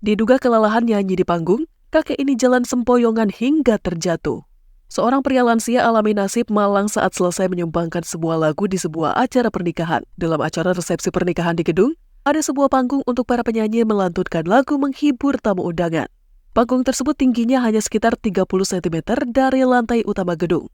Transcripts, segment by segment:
Diduga kelelahan nyanyi di panggung, kakek ini jalan sempoyongan hingga terjatuh. Seorang pria lansia alami nasib malang saat selesai menyumbangkan sebuah lagu di sebuah acara pernikahan. Dalam acara resepsi pernikahan di gedung, ada sebuah panggung untuk para penyanyi melantutkan lagu menghibur tamu undangan. Panggung tersebut tingginya hanya sekitar 30 cm dari lantai utama gedung.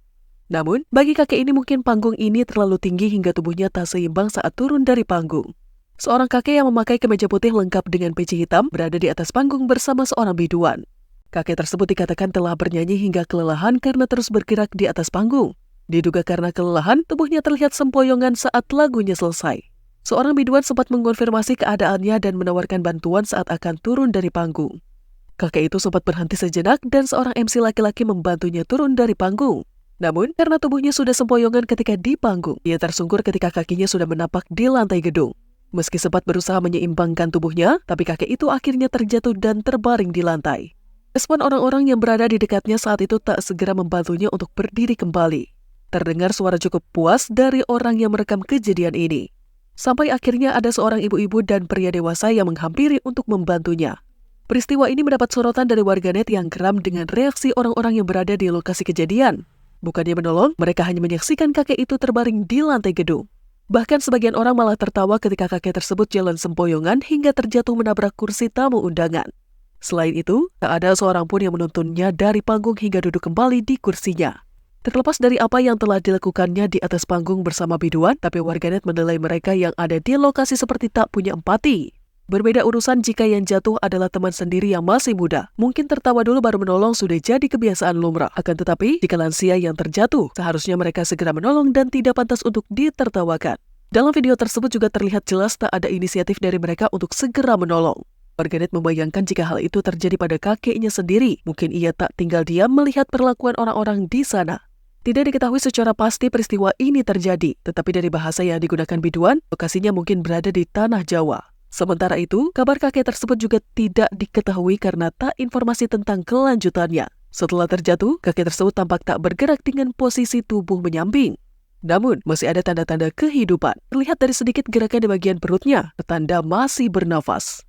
Namun, bagi kakek ini mungkin panggung ini terlalu tinggi hingga tubuhnya tak seimbang saat turun dari panggung. Seorang kakek yang memakai kemeja putih lengkap dengan peci hitam berada di atas panggung bersama seorang biduan. Kakek tersebut dikatakan telah bernyanyi hingga kelelahan karena terus bergerak di atas panggung. Diduga karena kelelahan, tubuhnya terlihat sempoyongan saat lagunya selesai. Seorang biduan sempat mengonfirmasi keadaannya dan menawarkan bantuan saat akan turun dari panggung. Kakek itu sempat berhenti sejenak dan seorang MC laki-laki membantunya turun dari panggung. Namun, karena tubuhnya sudah sempoyongan ketika di panggung, ia tersungkur ketika kakinya sudah menapak di lantai gedung. Meski sempat berusaha menyeimbangkan tubuhnya, tapi kakek itu akhirnya terjatuh dan terbaring di lantai. Respon orang-orang yang berada di dekatnya saat itu tak segera membantunya untuk berdiri kembali. Terdengar suara cukup puas dari orang yang merekam kejadian ini. Sampai akhirnya ada seorang ibu-ibu dan pria dewasa yang menghampiri untuk membantunya. Peristiwa ini mendapat sorotan dari warganet yang geram dengan reaksi orang-orang yang berada di lokasi kejadian. Bukannya menolong, mereka hanya menyaksikan kakek itu terbaring di lantai gedung. Bahkan sebagian orang malah tertawa ketika kakek tersebut jalan sempoyongan hingga terjatuh menabrak kursi tamu undangan. Selain itu, tak ada seorang pun yang menuntunnya dari panggung hingga duduk kembali di kursinya. Terlepas dari apa yang telah dilakukannya di atas panggung bersama biduan, tapi warganet menilai mereka yang ada di lokasi seperti tak punya empati. Berbeda urusan jika yang jatuh adalah teman sendiri yang masih muda. Mungkin tertawa dulu baru menolong sudah jadi kebiasaan lumrah. Akan tetapi, jika lansia yang terjatuh, seharusnya mereka segera menolong dan tidak pantas untuk ditertawakan. Dalam video tersebut juga terlihat jelas tak ada inisiatif dari mereka untuk segera menolong. Warganet membayangkan jika hal itu terjadi pada kakeknya sendiri, mungkin ia tak tinggal diam melihat perlakuan orang-orang di sana. Tidak diketahui secara pasti peristiwa ini terjadi, tetapi dari bahasa yang digunakan biduan, lokasinya mungkin berada di tanah Jawa. Sementara itu, kabar kakek tersebut juga tidak diketahui karena tak informasi tentang kelanjutannya. Setelah terjatuh, kakek tersebut tampak tak bergerak dengan posisi tubuh menyamping. Namun, masih ada tanda-tanda kehidupan. Terlihat dari sedikit gerakan di bagian perutnya, petanda masih bernafas.